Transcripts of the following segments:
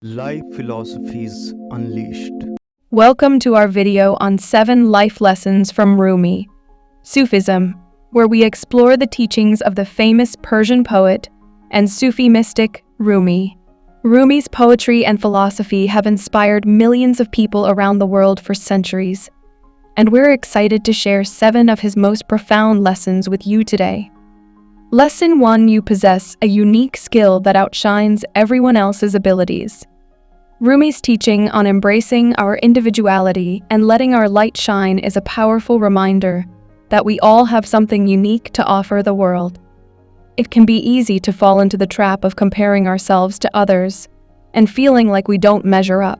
Life Philosophies Unleashed. Welcome to our video on 7 life lessons from Rumi, Sufism, where we explore the teachings of the famous Persian poet and Sufi mystic Rumi. Rumi's poetry and philosophy have inspired millions of people around the world for centuries, and we're excited to share 7 of his most profound lessons with you today. Lesson 1: You possess a unique skill that outshines everyone else's abilities. Rumi's teaching on embracing our individuality and letting our light shine is a powerful reminder that we all have something unique to offer the world. It can be easy to fall into the trap of comparing ourselves to others and feeling like we don't measure up.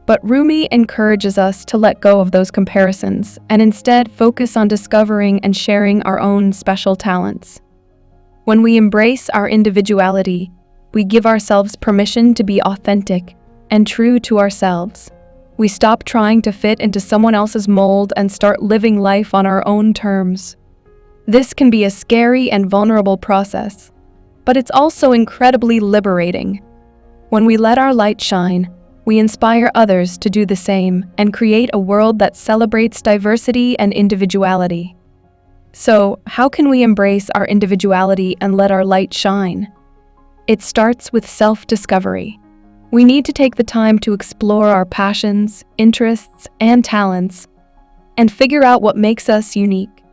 But Rumi encourages us to let go of those comparisons and instead focus on discovering and sharing our own special talents. When we embrace our individuality, we give ourselves permission to be authentic and true to ourselves. We stop trying to fit into someone else's mold and start living life on our own terms. This can be a scary and vulnerable process, but it's also incredibly liberating. When we let our light shine, we inspire others to do the same and create a world that celebrates diversity and individuality. So, how can we embrace our individuality and let our light shine? It starts with self-discovery. We need to take the time to explore our passions, interests, and talents, and figure out what makes us unique.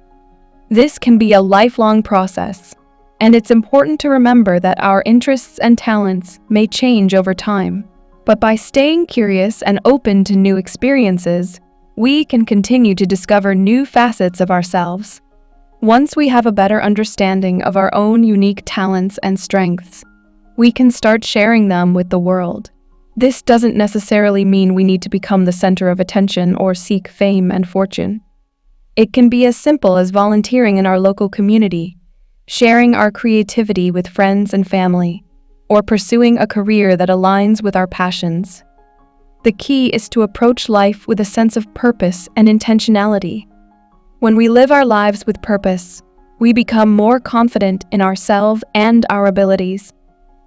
This can be a lifelong process, and it's important to remember that our interests and talents may change over time. But by staying curious and open to new experiences, we can continue to discover new facets of ourselves. Once we have a better understanding of our own unique talents and strengths, we can start sharing them with the world. This doesn't necessarily mean we need to become the center of attention or seek fame and fortune. It can be as simple as volunteering in our local community, sharing our creativity with friends and family, or pursuing a career that aligns with our passions. The key is to approach life with a sense of purpose and intentionality. When we live our lives with purpose, we become more confident in ourselves and our abilities.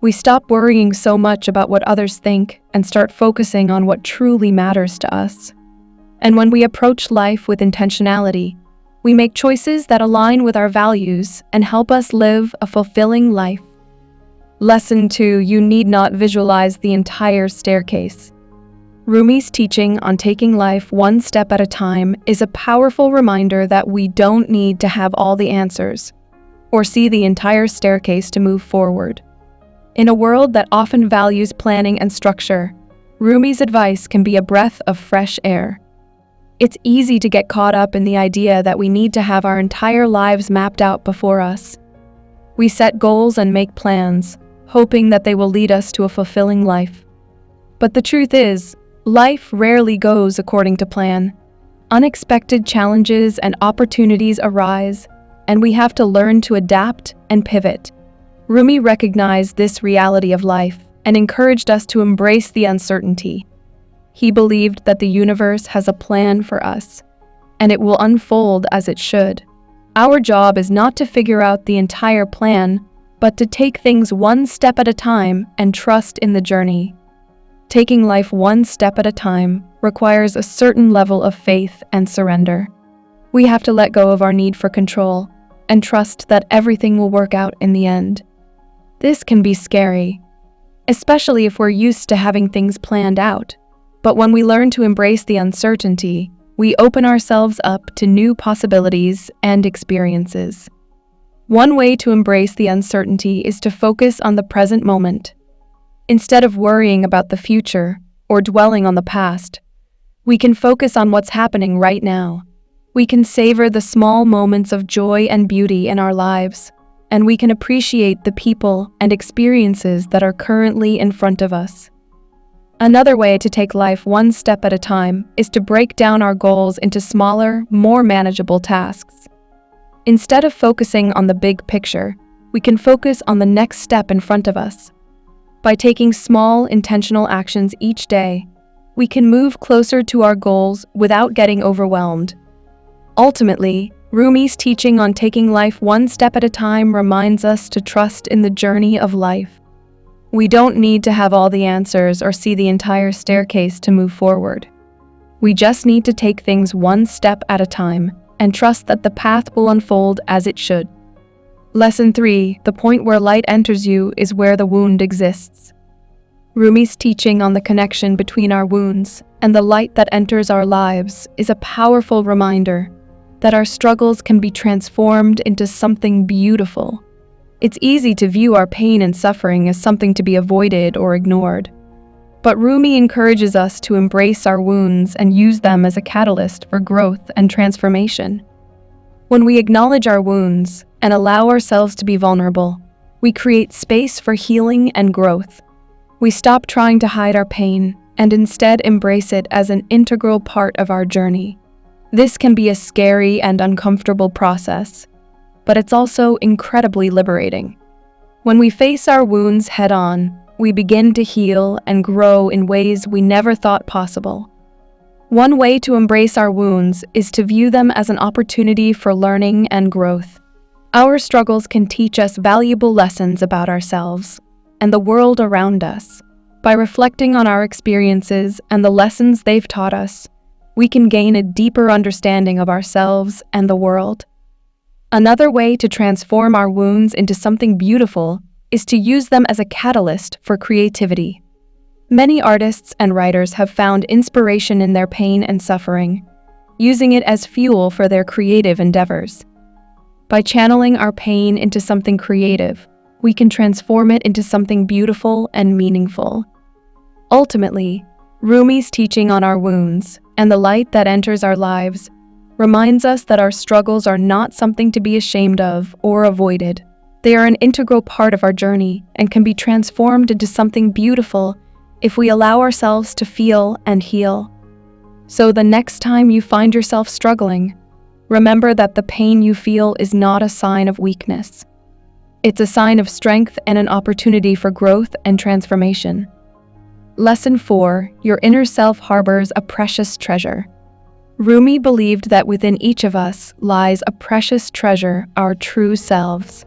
We stop worrying so much about what others think and start focusing on what truly matters to us. And when we approach life with intentionality, we make choices that align with our values and help us live a fulfilling life. Lesson 2: You need not visualize the entire staircase. Rumi's teaching on taking life one step at a time is a powerful reminder that we don't need to have all the answers or see the entire staircase to move forward. In a world that often values planning and structure, Rumi's advice can be a breath of fresh air. It's easy to get caught up in the idea that we need to have our entire lives mapped out before us. We set goals and make plans, hoping that they will lead us to a fulfilling life. But the truth is, life rarely goes according to plan. Unexpected challenges and opportunities arise, and we have to learn to adapt and pivot. Rumi recognized this reality of life and encouraged us to embrace the uncertainty. He believed that the universe has a plan for us, and it will unfold as it should. Our job is not to figure out the entire plan, but to take things one step at a time and trust in the journey. Taking life one step at a time requires a certain level of faith and surrender. We have to let go of our need for control and trust that everything will work out in the end. This can be scary, especially if we're used to having things planned out. But when we learn to embrace the uncertainty, we open ourselves up to new possibilities and experiences. One way to embrace the uncertainty is to focus on the present moment. Instead of worrying about the future or dwelling on the past, we can focus on what's happening right now. We can savor the small moments of joy and beauty in our lives, and we can appreciate the people and experiences that are currently in front of us. Another way to take life one step at a time is to break down our goals into smaller, more manageable tasks. Instead of focusing on the big picture, we can focus on the next step in front of us. By taking small, intentional actions each day, we can move closer to our goals without getting overwhelmed. Ultimately, Rumi's teaching on taking life one step at a time reminds us to trust in the journey of life. We don't need to have all the answers or see the entire staircase to move forward. We just need to take things one step at a time and trust that the path will unfold as it should. Lesson 3: the point where light enters you is where the wound exists. Rumi's teaching on the connection between our wounds and the light that enters our lives is a powerful reminder that our struggles can be transformed into something beautiful. It's easy to view our pain and suffering as something to be avoided or ignored. But Rumi encourages us to embrace our wounds and use them as a catalyst for growth and transformation. When we acknowledge our wounds and allow ourselves to be vulnerable, we create space for healing and growth. We stop trying to hide our pain and instead embrace it as an integral part of our journey. This can be a scary and uncomfortable process, but it's also incredibly liberating. When we face our wounds head-on, we begin to heal and grow in ways we never thought possible. One way to embrace our wounds is to view them as an opportunity for learning and growth. Our struggles can teach us valuable lessons about ourselves and the world around us. By reflecting on our experiences and the lessons they've taught us, we can gain a deeper understanding of ourselves and the world. Another way to transform our wounds into something beautiful is to use them as a catalyst for creativity. Many artists and writers have found inspiration in their pain and suffering, using it as fuel for their creative endeavors. By channeling our pain into something creative, we can transform it into something beautiful and meaningful. Ultimately, Rumi's teaching on our wounds and the light that enters our lives reminds us that our struggles are not something to be ashamed of or avoided. They are an integral part of our journey and can be transformed into something beautiful if we allow ourselves to feel and heal. So the next time you find yourself struggling, remember that the pain you feel is not a sign of weakness. It's a sign of strength and an opportunity for growth and transformation. Lesson 4: your inner self harbors a precious treasure. Rumi believed that within each of us lies a precious treasure, our true selves.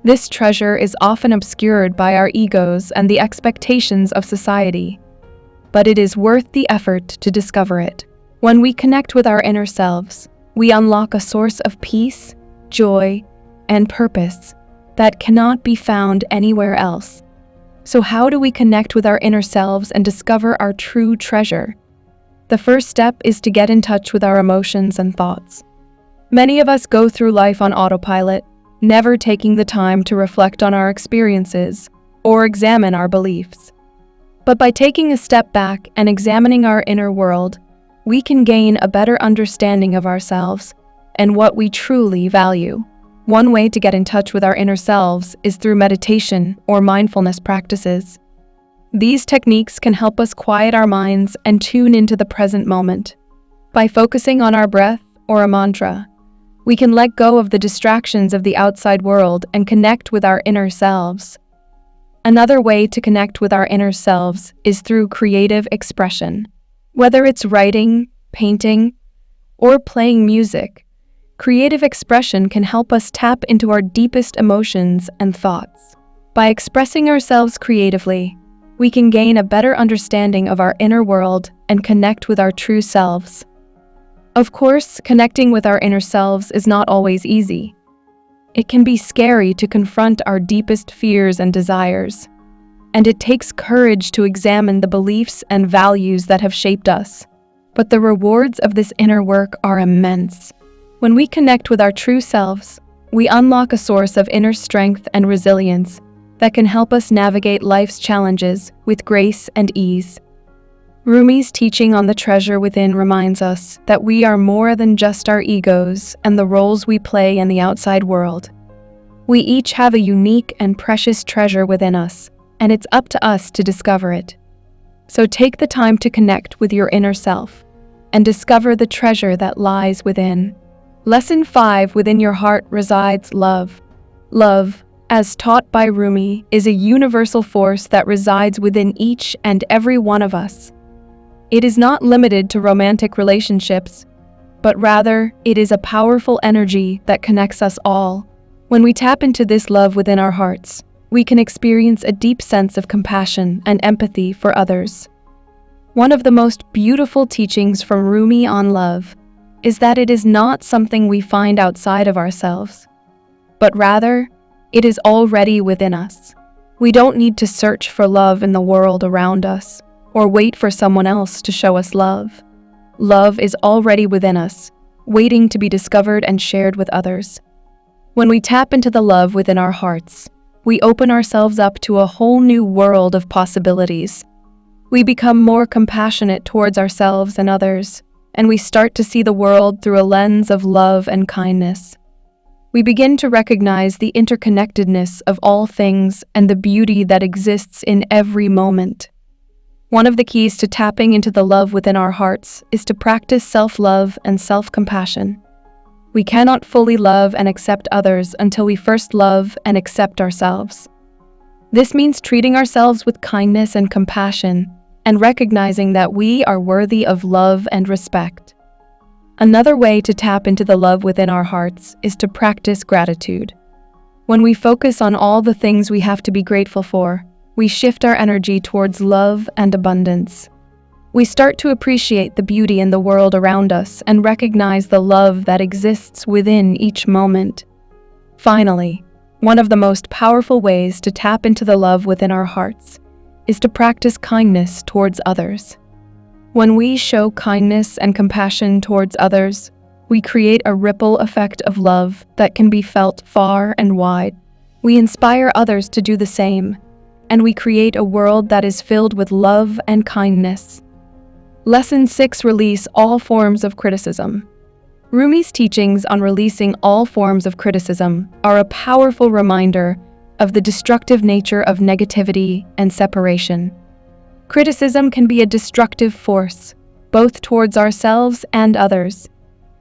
This treasure is often obscured by our egos and the expectations of society, but it is worth the effort to discover it. When we connect with our inner selves, we unlock a source of peace, joy, and purpose that cannot be found anywhere else. So how do we connect with our inner selves and discover our true treasure? The first step is to get in touch with our emotions and thoughts. Many of us go through life on autopilot, never taking the time to reflect on our experiences or examine our beliefs. But by taking a step back and examining our inner world, we can gain a better understanding of ourselves and what we truly value. One way to get in touch with our inner selves is through meditation or mindfulness practices. These techniques can help us quiet our minds and tune into the present moment. By focusing on our breath or a mantra, we can let go of the distractions of the outside world and connect with our inner selves. Another way to connect with our inner selves is through creative expression. Whether it's writing, painting, or playing music, creative expression can help us tap into our deepest emotions and thoughts. By expressing ourselves creatively, we can gain a better understanding of our inner world and connect with our true selves. Of course, connecting with our inner selves is not always easy. It can be scary to confront our deepest fears and desires, and it takes courage to examine the beliefs and values that have shaped us. But the rewards of this inner work are immense. When we connect with our true selves, we unlock a source of inner strength and resilience that can help us navigate life's challenges with grace and ease. Rumi's teaching on the treasure within reminds us that we are more than just our egos and the roles we play in the outside world. We each have a unique and precious treasure within us, and it's up to us to discover it. So take the time to connect with your inner self and discover the treasure that lies within. Lesson 5: within your heart resides love. Love, as taught by Rumi, is a universal force that resides within each and every one of us. It is not limited to romantic relationships, but rather it is a powerful energy that connects us all. When we tap into this love within our hearts, we can experience a deep sense of compassion and empathy for others. One of the most beautiful teachings from Rumi on love is that it is not something we find outside of ourselves, but rather, it is already within us. We don't need to search for love in the world around us or wait for someone else to show us love. Love is already within us, waiting to be discovered and shared with others. When we tap into the love within our hearts, we open ourselves up to a whole new world of possibilities. We become more compassionate towards ourselves and others, and we start to see the world through a lens of love and kindness. We begin to recognize the interconnectedness of all things and the beauty that exists in every moment. One of the keys to tapping into the love within our hearts is to practice self-love and self-compassion. We cannot fully love and accept others until we first love and accept ourselves. This means treating ourselves with kindness and compassion and recognizing that we are worthy of love and respect. Another way to tap into the love within our hearts is to practice gratitude. When we focus on all the things we have to be grateful for, we shift our energy towards love and abundance. We start to appreciate the beauty in the world around us and recognize the love that exists within each moment. Finally, one of the most powerful ways to tap into the love within our hearts is to practice kindness towards others. When we show kindness and compassion towards others, we create a ripple effect of love that can be felt far and wide. We inspire others to do the same, and we create a world that is filled with love and kindness. Lesson 6: Release all forms of criticism. Rumi's teachings on releasing all forms of criticism are a powerful reminder of the destructive nature of negativity and separation. Criticism can be a destructive force, both towards ourselves and others.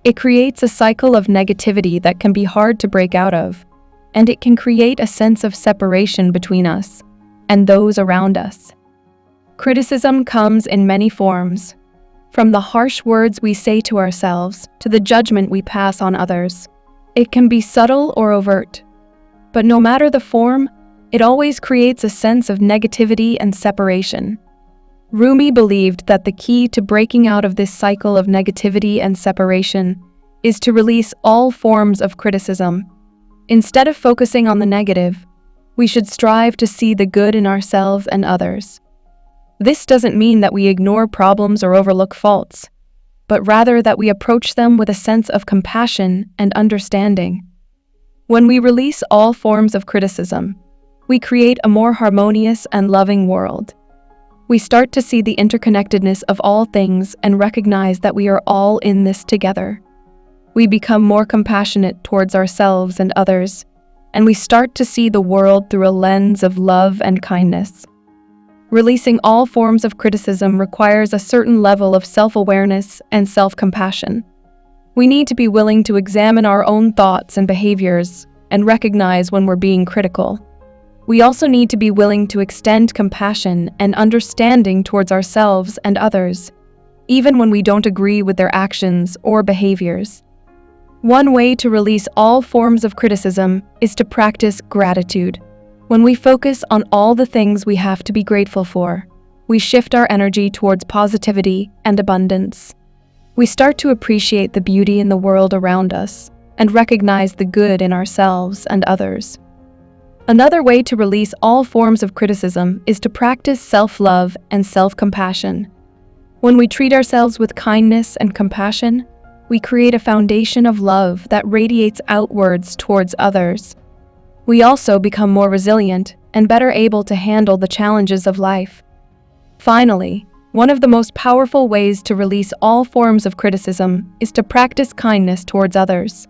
It creates a cycle of negativity that can be hard to break out of, and it can create a sense of separation between us and those around us. Criticism comes in many forms, from the harsh words we say to ourselves to the judgment we pass on others. It can be subtle or overt, but no matter the form, it always creates a sense of negativity and separation. Rumi believed that the key to breaking out of this cycle of negativity and separation is to release all forms of criticism. Instead of focusing on the negative, we should strive to see the good in ourselves and others. This doesn't mean that we ignore problems or overlook faults, but rather that we approach them with a sense of compassion and understanding. When we release all forms of criticism, we create a more harmonious and loving world. We start to see the interconnectedness of all things and recognize that we are all in this together. We become more compassionate towards ourselves and others, and we start to see the world through a lens of love and kindness. Releasing all forms of criticism requires a certain level of self-awareness and self-compassion. We need to be willing to examine our own thoughts and behaviors and recognize when we're being critical. We also need to be willing to extend compassion and understanding towards ourselves and others, even when we don't agree with their actions or behaviors. One way to release all forms of criticism is to practice gratitude. When we focus on all the things we have to be grateful for, we shift our energy towards positivity and abundance. We start to appreciate the beauty in the world around us and recognize the good in ourselves and others. Another way to release all forms of criticism is to practice self-love and self-compassion. When we treat ourselves with kindness and compassion, we create a foundation of love that radiates outwards towards others. We also become more resilient and better able to handle the challenges of life. Finally, one of the most powerful ways to release all forms of criticism is to practice kindness towards others.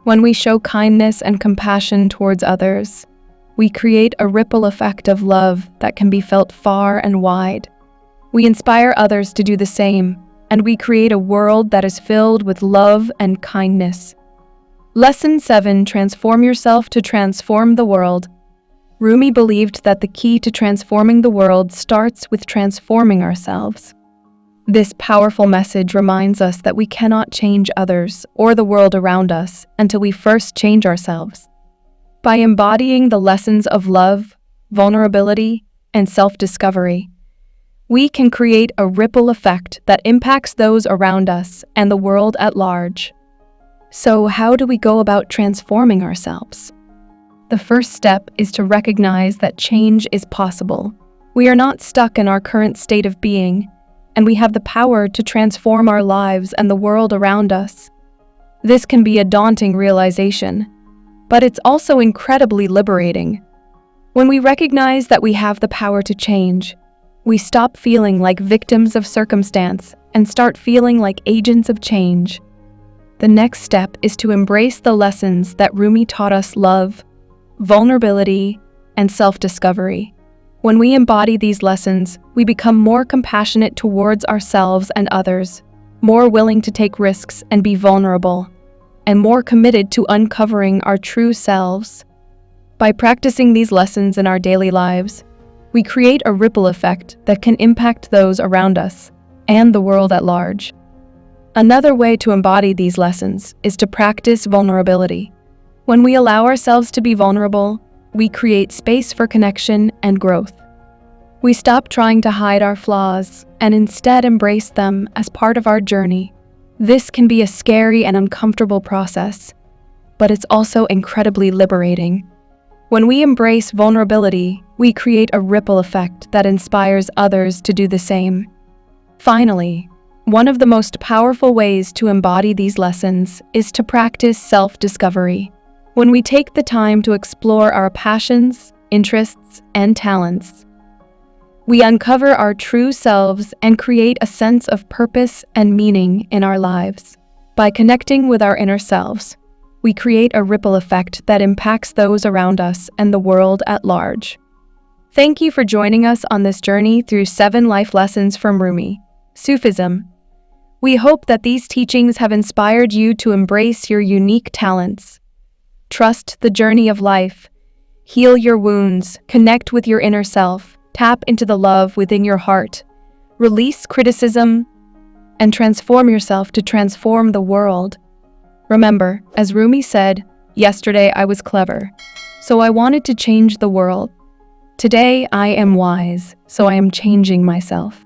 When we show kindness and compassion towards others, we create a ripple effect of love that can be felt far and wide. We inspire others to do the same, and we create a world that is filled with love and kindness. Lesson 7: Transform yourself to transform the world. Rumi believed that the key to transforming the world starts with transforming ourselves. This powerful message reminds us that we cannot change others or the world around us until we first change ourselves. By embodying the lessons of love, vulnerability, and self-discovery, we can create a ripple effect that impacts those around us and the world at large. So, how do we go about transforming ourselves? The first step is to recognize that change is possible. We are not stuck in our current state of being, and we have the power to transform our lives and the world around us. This can be a daunting realization, but it's also incredibly liberating. When we recognize that we have the power to change, we stop feeling like victims of circumstance and start feeling like agents of change. The next step is to embrace the lessons that Rumi taught us: love, vulnerability, and self-discovery. When we embody these lessons, we become more compassionate towards ourselves and others, more willing to take risks and be vulnerable, and more committed to uncovering our true selves. By practicing these lessons in our daily lives, we create a ripple effect that can impact those around us and the world at large. Another way to embody these lessons is to practice vulnerability. When we allow ourselves to be vulnerable, we create space for connection and growth. We stop trying to hide our flaws and instead embrace them as part of our journey. This can be a scary and uncomfortable process, but it's also incredibly liberating. When we embrace vulnerability, we create a ripple effect that inspires others to do the same. Finally, one of the most powerful ways to embody these lessons is to practice self-discovery. When we take the time to explore our passions, interests, and talents, we uncover our true selves and create a sense of purpose and meaning in our lives. By connecting with our inner selves, we create a ripple effect that impacts those around us and the world at large. Thank you for joining us on this journey through 7 life lessons from Rumi, Sufism. We hope that these teachings have inspired you to embrace your unique talents. Trust the journey of life, heal your wounds, connect with your inner self, tap into the love within your heart, release criticism, and transform yourself to transform the world. Remember, as Rumi said, "Yesterday I was clever, so I wanted to change the world. Today I am wise, so I am changing myself."